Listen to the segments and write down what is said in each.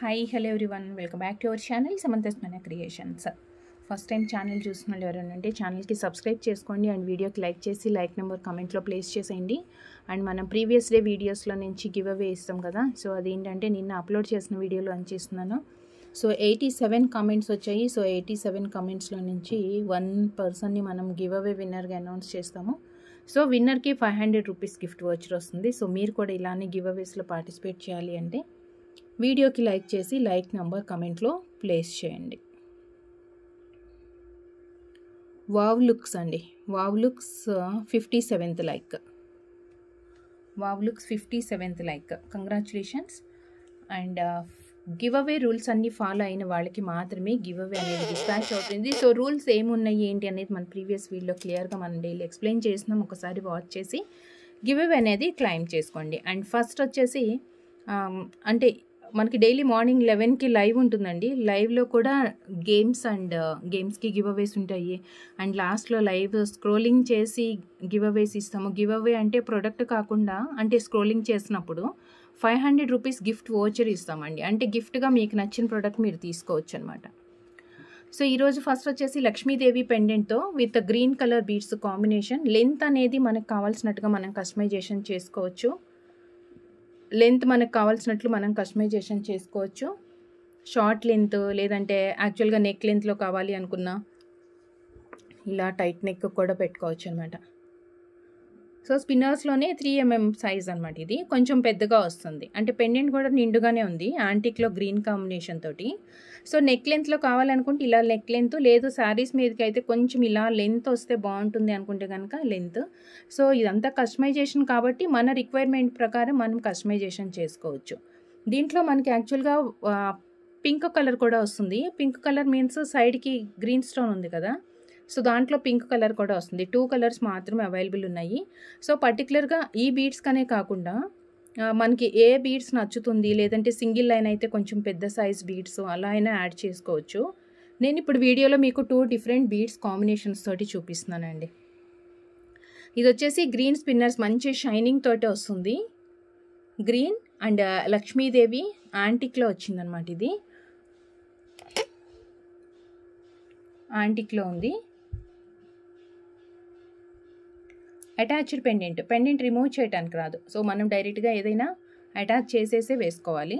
Hi hello everyone, welcome back to our channel Samantha's మన creations. First time channel చూసిన వాళ్ళు ఎవరైనా ఉంటే ఛానల్కి సబ్స్క్రైబ్ చేసుకోండి అండ్ వీడియోకి లైక్ చేసి లైక్ నెంబర్ కామెంట్లో ప్లేస్ చేసేయండి. అండ్ మనం ప్రీవియస్ డే వీడియోస్లో నుంచి గివ్ అవే ఇస్తాం కదా, సో అదేంటంటే నిన్న అప్లోడ్ చేసిన వీడియోలో అందిస్తున్నాను. సో 87 కామెంట్స్ వచ్చాయి. సో 87 కామెంట్స్లో నుంచి 1 పర్సన్ని మనం గివ్ అవే విన్నర్గా అనౌన్స్ చేస్తాము. సో విన్నర్కి 500 రూపీస్ గిఫ్ట్ వోచర్ వస్తుంది. సో మీరు కూడా ఇలానే గివ్ అవేస్లో పార్టిసిపేట్ చేయాలి అంటే వీడియోకి లైక్ చేసి లైక్ నెంబర్ కమెంట్లో ప్లేస్ చేయండి. వావ్ లుక్స్ అండి, wow looks 57th like, wow looks 57th like, congratulations. And give away rules అన్నీ ఫాలో అయిన వాళ్ళకి మాత్రమే గివ్ అవే అనేది డిస్పాచ్ అవుతుంది. సో రూల్స్ ఏమున్నాయి ఏంటి అనేది మన ప్రీవియస్ వీడియోలో క్లియర్గా మనం డైలీ ఎక్స్ప్లెయిన్ చేసినాం. ఒకసారి వాచ్ చేసి గివ్ అవే అనేది క్లైమ్ చేసుకోండి. అండ్ ఫస్ట్ వచ్చేసి అంటే మనకి డైలీ మార్నింగ్ 11కి లైవ్ ఉంటుందండి. లైవ్లో కూడా గేమ్స్కి గివ్ అవేస్ ఉంటాయి. అండ్ లాస్ట్లో లైవ్ స్క్రోలింగ్ చేసి గివ్ అవేస్ ఇస్తాము. గివ్ అవే అంటే ప్రొడక్ట్ కాకుండా అంటే స్క్రోలింగ్ చేసినప్పుడు 500 రూపీస్ గిఫ్ట్ వోచర్ ఇస్తామండి. అంటే గిఫ్ట్గా మీకు నచ్చిన ప్రోడక్ట్ మీరు తీసుకోవచ్చు అనమాట. సో ఈరోజు ఫస్ట్ వచ్చేసి లక్ష్మీదేవి పెండెంట్తో with green colour beads combination. Length అనేది మనకు కావాల్సినట్టుగా మనం కస్టమైజేషన్ చేసుకోవచ్చు. లెంత్ మనకు కావాల్సినట్లు మనం కస్టమైజేషన్ చేసుకోవచ్చు. షార్ట్ లెంత్ లేదంటే యాక్చువల్గా నెక్ లెంత్లో కావాలి అనుకున్నా ఇలా టైట్ నెక్ కూడా పెట్టుకోవచ్చు అనమాట. సో స్పిన్నర్స్లోనే 3mm సైజ్ అనమాట. ఇది కొంచెం పెద్దగా వస్తుంది. అంటే పెండెంట్ కూడా నిండుగానే ఉంది యాంటిక్లో గ్రీన్ కాంబినేషన్ తోటి. సో నెక్ లెంత్లో కావాలనుకుంటే ఇలా నెక్ లెంత్, లేదు శారీస్ మీదకి అయితే కొంచెం ఇలా లెంత్ వస్తే బాగుంటుంది అనుకుంటే కనుక లెంత్. సో ఇదంతా కస్టమైజేషన్ కాబట్టి మన రిక్వైర్మెంట్ ప్రకారం మనం కస్టమైజేషన్ చేసుకోవచ్చు. దీంట్లో మనకి యాక్చువల్గా పింక్ కలర్ కూడా వస్తుంది. పింక్ కలర్ మీన్స్ సైడ్కి గ్రీన్ స్టోన్ ఉంది కదా, సో దాంట్లో పింక్ కలర్ కూడా వస్తుంది. 2 కలర్స్ మాత్రమే అవైలబుల్ ఉన్నాయి. సో పర్టికులర్గా ఈ బీడ్స్కనే కాకుండా మనకి ఏ బీడ్స్ నచ్చుతుంది, లేదంటే సింగిల్ లైన్ అయితే కొంచెం పెద్ద సైజ్ బీడ్స్ అలా అయినా యాడ్ చేసుకోవచ్చు. నేను ఇప్పుడు వీడియోలో మీకు 2 డిఫరెంట్ బీడ్స్ కాంబినేషన్స్ తోటి చూపిస్తున్నానండి. ఇది వచ్చేసి గ్రీన్ స్పిన్నర్స్, మంచి షైనింగ్ తోటి వస్తుంది. గ్రీన్ అండ్ లక్ష్మీదేవి యాంటిక్లో వచ్చిందనమాట. ఇది యాంటిక్లో ఉంది. అటాచ్డ్ పెండెంట్ రిమూవ్ చేయడానికి రాదు. సో మనం డైరెక్ట్గా ఏదైనా అటాచ్ చేసేసే వేసుకోవాలి.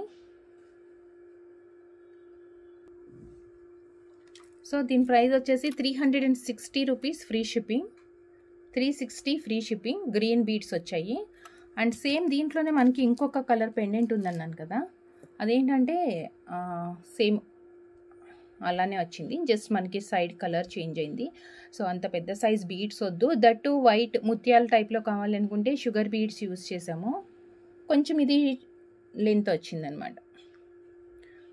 సో దీని ప్రైస్ వచ్చేసి 360 rupees free shipping, 360 free shipping. Green beads వచ్చాయి. అండ్ సేమ్ దీంట్లోనే మనకి ఇంకొక కలర్ పెండెంట్ ఉందన్నాను కదా, అదేంటంటే సేమ్ అలానే వచ్చింది, జస్ట్ మనకి సైడ్ కలర్ చేంజ్ అయింది. సో అంత పెద్ద సైజ్ బీడ్స్ వద్దు. దట్టు వైట్ ముత్యాల టైప్లో కావాలనుకుంటే షుగర్ బీడ్స్ యూస్ చేసాము. కొంచెం ఇది లెంత్ వచ్చిందనమాట.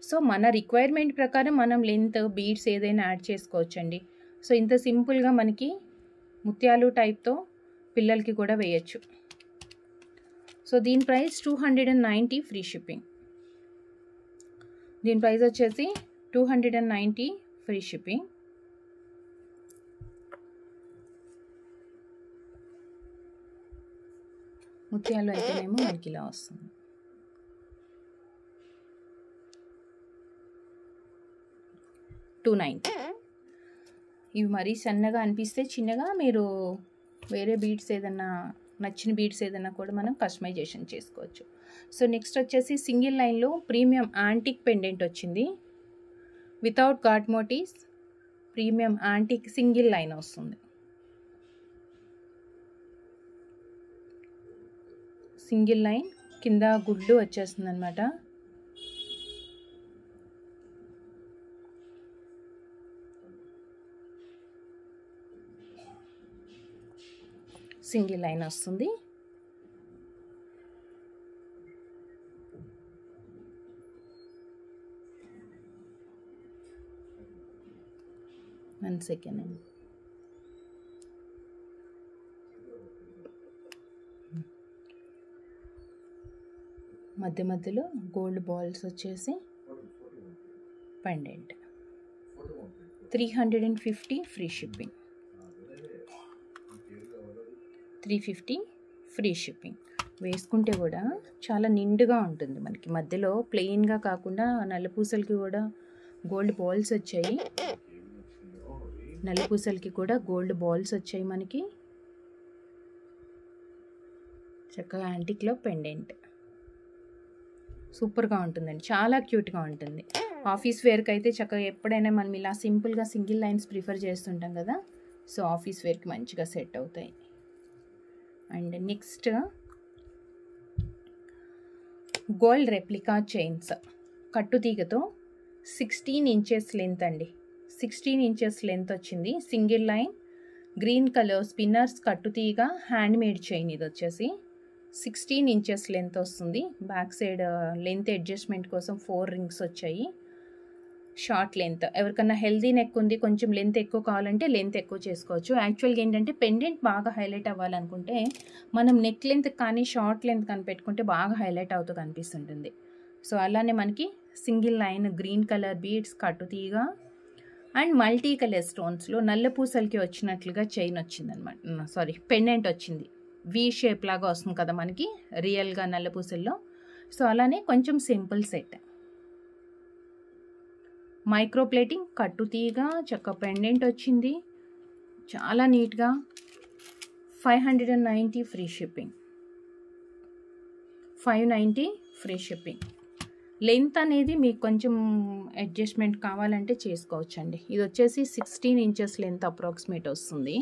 సో మన రిక్వైర్మెంట్ ప్రకారం మనం లెంత్ బీడ్స్ ఏదైనా యాడ్ చేసుకోవచ్చండి. సో ఇంత సింపుల్గా మనకి ముత్యాలు టైప్తో పిల్లలకి కూడా వేయచ్చు. సో దీని ప్రైస్ 290 ఫ్రీ షిప్పింగ్. దీని ప్రైస్ వచ్చేసి 290 ఫ్రీ షిప్పింగ్. ముత్యాలు అయితేనేమో మనకి ఇలా వస్తుంది. $290. ఇవి మరీ సన్నగా అనిపిస్తే చిన్నగా మీరు వేరే బీడ్స్ ఏదన్నా నచ్చిన బీడ్స్ ఏదన్నా కూడా మనం కస్టమైజేషన్ చేసుకోవచ్చు. సో నెక్స్ట్ వచ్చేసి సింగిల్ లైన్లో ప్రీమియం యాంటిక్ పెండెంట్ వచ్చింది. Without god motifs premium antique single line వస్తుంది. సింగిల్ లైన్ కింద గుడ్లు వచ్చేస్తుంది అనమాట. సింగిల్ లైన్ వస్తుంది. వన్ సెకండ్ అండి. మధ్య మధ్యలో గోల్డ్ బాల్స్ వచ్చేసి pendant. 350 free shipping, 350 free shipping. వేసుకుంటే కూడా చాలా నిండుగా ఉంటుంది మనకి. మధ్యలో ప్లెయిన్గా కాకుండా నల్లపూసలకి కూడా గోల్డ్ బాల్స్ వచ్చాయి. నల్లపూసలకి కూడా గోల్డ్ బాల్స్ వచ్చాయి మనకి. చక్కగా యాంటిక్లో పెండెంట్ సూపర్గా ఉంటుందండి, చాలా క్యూట్గా ఉంటుంది. ఆఫీస్ వేర్కి అయితే చక్కగా ఎప్పుడైనా మనం ఇలా సింపుల్గా సింగిల్ లైన్స్ ప్రిఫర్ చేస్తుంటాం కదా, సో ఆఫీస్ వేర్కి మంచిగా సెట్ అవుతాయి. And next gold replica chains కట్టుతీగతో 16 ఇంచెస్ లెంత్ అండి. 16 ఇంచెస్ లెంత్ వచ్చింది. Single line green colour spinners కట్టుతీగ హ్యాండ్మేడ్ చైన్. ఇది వచ్చేసి 16 ఇంచెస్ లెంత్ వస్తుంది. బ్యాక్ సైడ్ లెంత్ అడ్జస్ట్మెంట్ కోసం 4 రింగ్స్ వచ్చాయి. షార్ట్ లెంత్, ఎవరికన్నా హెల్దీ నెక్ ఉంది, కొంచెం లెంత్ ఎక్కువ కావాలంటే లెంత్ ఎక్కువ చేసుకోవచ్చు. యాక్చువల్గా ఏంటంటే పెండెంట్ బాగా హైలైట్ అవ్వాలనుకుంటే మనం నెక్ లెంత్ కానీ షార్ట్ లెంత్ కానీ పెట్టుకుంటే బాగా హైలైట్ అవుతూ కనిపిస్తుంటుంది. సో అలానే మనకి single line green colour beads కట్టుతీగ అండ్ మల్టీ కలర్ స్టోన్స్లో నల్లపూసలకి వచ్చినట్లుగా చైన్ వచ్చిందనమాట. సారీ, పెండెంట్ వచ్చింది. వి షేప్ లాగా వస్తుంది కదా మనకి రియల్గా నల్లపూసల్లో. సో అలానే కొంచెం సింపుల్ సెట్. మైక్రో ప్లేటింగ్ కట్టుతీగ చక్క పెండెంట్ వచ్చింది, చాలా నీట్గా. 590 free shipping. 590 free shipping. Length అనేది మీకు కొంచెం అడ్జస్ట్మెంట్ కావాలంటే చేసుకోవచ్చండి. ఇది వచ్చేసి 16 ఇంచెస్ లెంత్ అప్రాక్సిమేట్ వస్తుంది.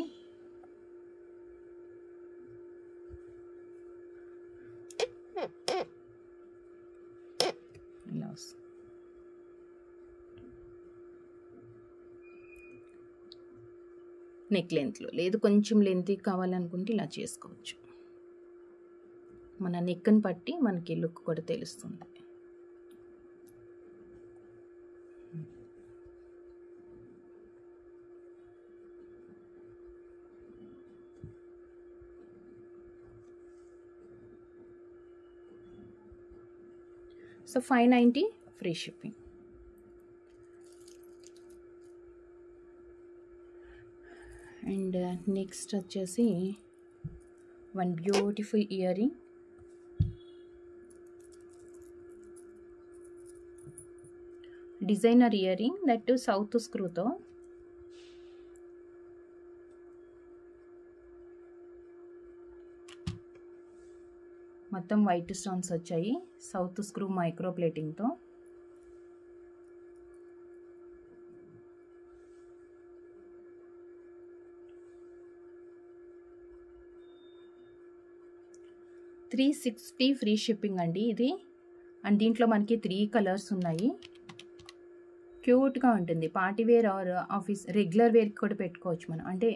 నెక్ లెంత్లో లేదు, కొంచెం లెంత్ కావాలనుకుంటే ఇలా చేసుకోవచ్చు. మన నెక్ని బట్టి మనకి లుక్ కూడా తెలుస్తుంది. So 590 free shipping. And next వచ్చేసి one beautiful earring. Designer earring, that south స్క్రూతో. మొత్తం వైట్ స్టోన్స్ వచ్చాయి, సౌత్ స్క్రూ మైక్రో ప్లేటింగ్తో. $360 ఫ్రీ షిప్పింగ్ అండి ఇది. అండ్ దీంట్లో మనకి 3 కలర్స్ ఉన్నాయి. క్యూట్గా ఉంటుంది. Party wear or office regular వేర్కి కూడా పెట్టుకోవచ్చు మనం. అంటే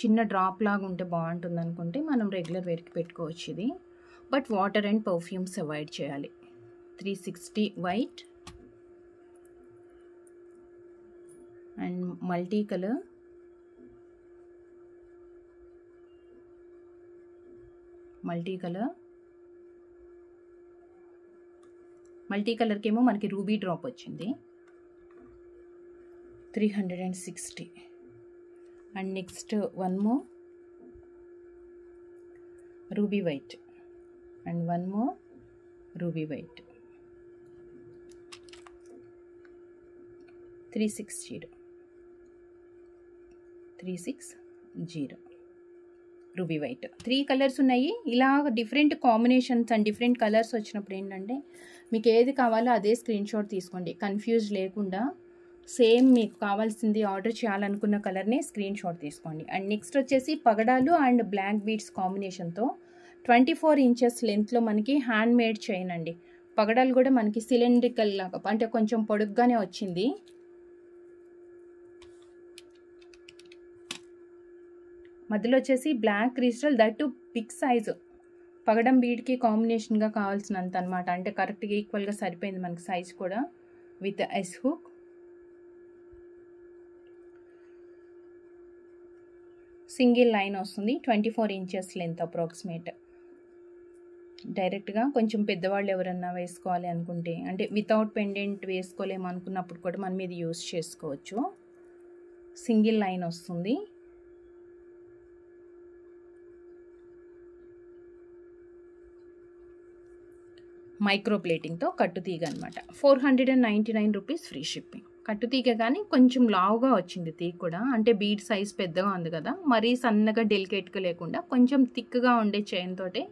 చిన్న డ్రాప్ లాగా ఉంటే బాగుంటుంది అనుకుంటే మనం రెగ్యులర్ వేర్కి పెట్టుకోవచ్చు ఇది. But water and perfumes avoid చేయాలి. 360 white and multi colour. Multi కలర్కి ఏమో మనకి రూబీ డ్రాప్ వచ్చింది. 360. And next one more ruby white and one more ruby white. 360 ruby white. 3 colours ఉన్నాయి. ఇలా different combinations and different colours వచ్చినప్పుడు ఏంటంటే మీకు ఏది కావాలో అదే స్క్రీన్ షాట్ తీసుకోండి, కన్ఫ్యూజ్ లేకుండా. సేమ్ మీకు కావాల్సింది ఆర్డర్ చేయాలనుకున్న కలర్నే స్క్రీన్ షాట్ తీసుకోండి. అండ్ నెక్స్ట్ వచ్చేసి పగడాలు అండ్ బ్లాక్ బీడ్స్ కాంబినేషన్తో 24 ఇంచెస్ లెంత్లో మనకి హ్యాండ్ మేడ్ చైన్ అండి. పగడాలు కూడా మనకి సిలిండ్రికల్ లాగా, అంటే కొంచెం పొడుగ్గానే వచ్చింది. మధ్యలో వచ్చేసి black crystal, that big size. పగడం బీడ్కి కాంబినేషన్గా కావాల్సినంత అనమాట. అంటే కరెక్ట్గా ఈక్వల్గా సరిపోయింది మనకి సైజ్ కూడా. With yes hook. Single line వస్తుంది. 24 ఇంచెస్ లెంత్ అప్రాక్సిమేట్. డైరెక్ట్గా కొంచెం పెద్దవాళ్ళు ఎవరన్నా వేసుకోవాలి అనుకుంటే, అంటే వితౌట్ పెండెంట్ వేసుకోలేము అనుకున్నప్పుడు కూడా మనం ఇది యూస్ చేసుకోవచ్చు. సింగిల్ లైన్ వస్తుంది. మైక్రో ప్లేటింగ్తో కట్టుతీగ అనమాట. 499 రూపీస్ ఫ్రీ షిప్పింగ్. కట్టుతీగ కానీ కొంచెం లావుగా వచ్చింది తీగ కూడా, అంటే బీడ్ సైజ్ పెద్దగా ఉంది కదా, మరీ సన్నగా డెలికేట్గా లేకుండా కొంచెం థిక్గా ఉండే చైన్ తోటే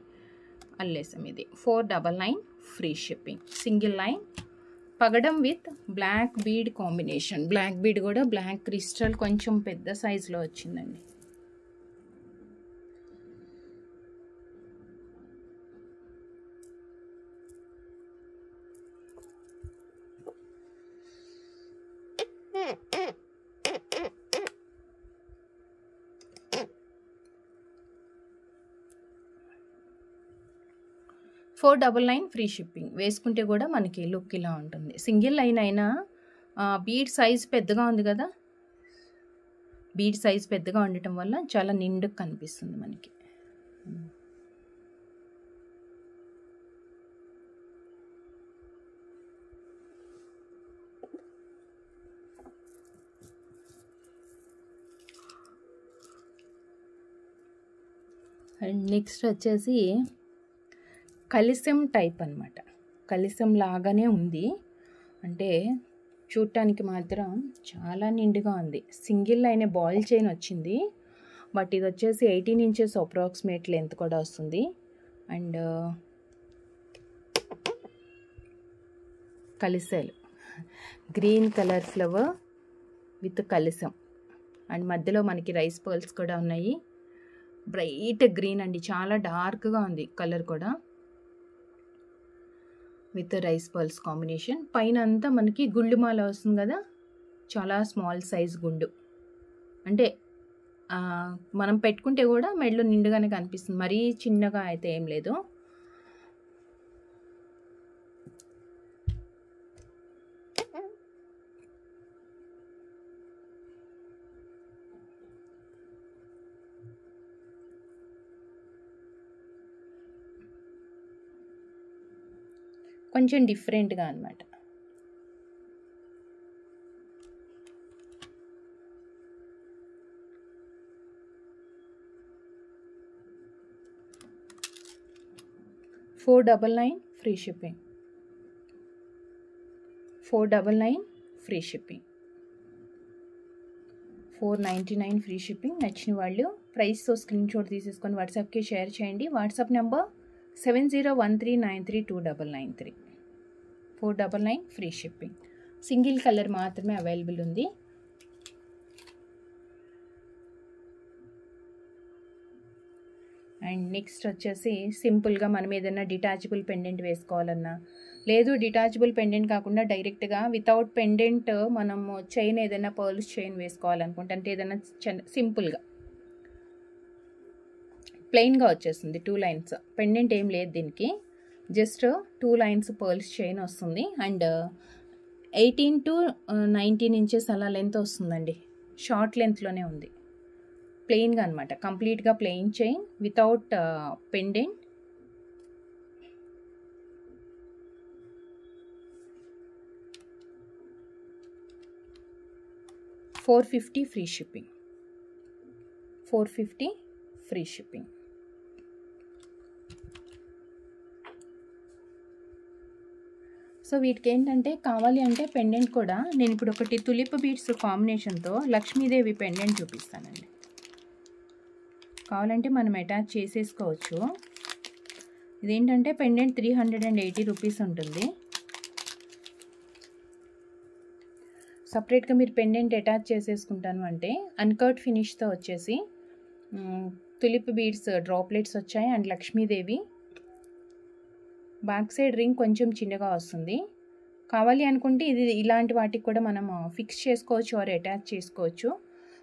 అల్లేసాం. ఇది 499 ఫ్రీ షిప్పింగ్. సింగిల్ లైన్ పగడం with black bead combination. Black bead కూడా బ్లాక్ క్రిస్టల్ కొంచెం పెద్ద సైజులో వచ్చిందండి. $499 ఫ్రీ షిప్పింగ్. వేసుకుంటే కూడా మనకి లుక్ ఇలా ఉంటుంది. సింగిల్ లైన్ అయినా బీడ్ సైజ్ పెద్దగా ఉంది కదా, బీడ్ సైజ్ పెద్దగా ఉండటం వల్ల చాలా నిండుగా కనిపిస్తుంది మనకి. అండ్ నెక్స్ట్ వచ్చేసి కలిసం టైప్ అనమాట. కలిసం లాగానే ఉంది, అంటే చూడటానికి మాత్రం చాలా నిండుగా ఉంది. సింగిల్ లైన్ బాల్ చైన్ వచ్చింది, బట్ ఇది వచ్చేసి 18 ఇంచెస్ అప్రాక్సిమేట్ లెంత్ కూడా వస్తుంది. అండ్ కలిసాలు గ్రీన్ కలర్ ఫ్లవర్ విత్ కలిసం, అండ్ మధ్యలో మనకి రైస్ పర్ల్స్ కూడా ఉన్నాయి. బ్రైట్ గ్రీన్ అండి, చాలా డార్క్గా ఉంది కలర్ కూడా, విత్ రైస్ పర్ల్స్ కాంబినేషన్. పైన అంతా మనకి గుండు మాల వస్తుంది కదా, చాలా స్మాల్ సైజ్ గుండు, అంటే మనం పెట్టుకుంటే కూడా మెడలో నిండుగానే కనిపిస్తుంది, మరీ చిన్నగా అయితే ఏం లేదు. కొంచెం డిఫరెంట్గా అనమాట. $499 free shipping. 499 free shipping. 499 free shipping. నచ్చిన వాళ్ళు ప్రైస్తో స్క్రీన్ షాట్ తీసేసుకొని వాట్సాప్కి షేర్ చేయండి. WhatsApp number 7013932993. 499 free shipping. Single colour మాత్రమే అవైలబుల్ ఉంది. అండ్ నెక్స్ట్ వచ్చేసి సింపుల్గా మనం ఏదైనా డిటాచబుల్ పెండెంట్ వేసుకోవాలన్నా, లేదు డిటాచబుల్ పెండెంట్ కాకుండా డైరెక్ట్గా వితౌట్ పెండెంట్ మనము చైన్ ఏదైనా పర్ల్స్ చైన్ వేసుకోవాలనుకుంటే, అంటే ఏదైనా సింపుల్గా ప్లెయిన్గా వచ్చేస్తుంది 2 లైన్స్, పెండెంట్ ఏం లేదు దీనికి, జస్ట్ 2 లైన్స్ పర్ల్స్ చైన్ వస్తుంది. అండ్ 18 to 19 ఇంచెస్ అలా లెంత్ వస్తుందండి, షార్ట్ లెంత్లోనే ఉంది, ప్లెయిన్గా అనమాట, కంప్లీట్గా plain chain without pendant. $450 free shipping. 450 free shipping. So వీటికి ఏంటంటే కావాలి అంటే పెండెంట్ కూడా, నేను ఇప్పుడు ఒకటి తులిప్ బీడ్స్ కాంబినేషన్తో లక్ష్మీదేవి పెండెంట్ చూపిస్తానండి. కావాలంటే మనం అటాచ్ చేసేసుకోవచ్చు. ఇదేంటంటే పెండెంట్ 380 రూపీస్ ఉంటుంది. సపరేట్గా మీరు పెండెంట్ అటాచ్ చేసేసుకుంటాను అంటే అన్కట్ ఫినిష్తో వచ్చేసి తులిప్ బీడ్స్ డ్రాప్లెట్స్ వచ్చాయి. And Lakshmidevi back side ring కొంచెం చిన్నగా వస్తుంది. కావాలి అనుకుంటే ఇది ఇలాంటి వాటికి కూడా మనం ఫిక్స్ చేసుకోవచ్చు ఆర్ అటాచ్ చేసుకోవచ్చు.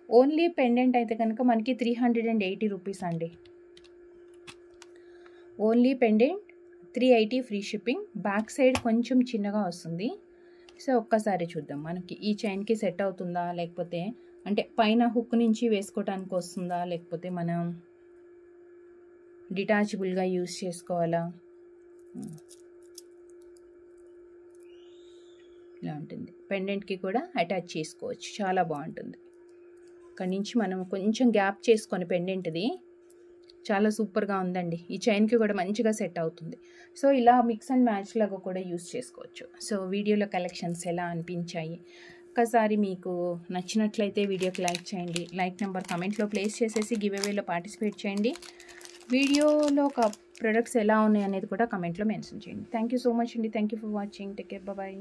ఓన్లీ పెండెంట్ అయితే కనుక మనకి 380 రూపీస్ అండి. Only pendant 380 free shipping. Back side కొంచెం చిన్నగా వస్తుంది. సో ఒక్కసారి చూద్దాం మనకి ఈ చైన్కి సెట్ అవుతుందా, లేకపోతే అంటే పైన హుక్ నుంచి వేసుకోవడానికి వస్తుందా, లేకపోతే మనం డిటాచబుల్గా యూస్ చేసుకోవాలా. ఇలా ఉంటుంది. పెండెంట్కి కూడా అటాచ్ చేసుకోవచ్చు, చాలా బాగుంటుంది. అక్కడి నుంచి మనం కొంచెం గ్యాప్ చేసుకొని పెండెంట్ది చాలా సూపర్గా ఉందండి. ఈ చైన్కి కూడా మంచిగా సెట్ అవుతుంది. సో ఇలా మిక్స్ అండ్ మ్యాచ్ లాగా కూడా యూస్ చేసుకోవచ్చు. సో వీడియోలో కలెక్షన్స్ ఎలా అనిపించాయి, ఒకసారి మీకు నచ్చినట్లయితే వీడియోకి లైక్ చేయండి. లైక్ నెంబర్ కమెంట్లో ప్లేస్ చేసేసి గివ్ అవేలో పార్టిసిపేట్ చేయండి. వీడియోలో ఒక ప్రొడక్ట్స్ ఎలా ఉన్నాయి అనేది కూడా కమెంట్లో మెన్షన్ చేయండి. థ్యాంక్ యూ సో మచ్ అండి. Thank you for watching. Take care. Bye.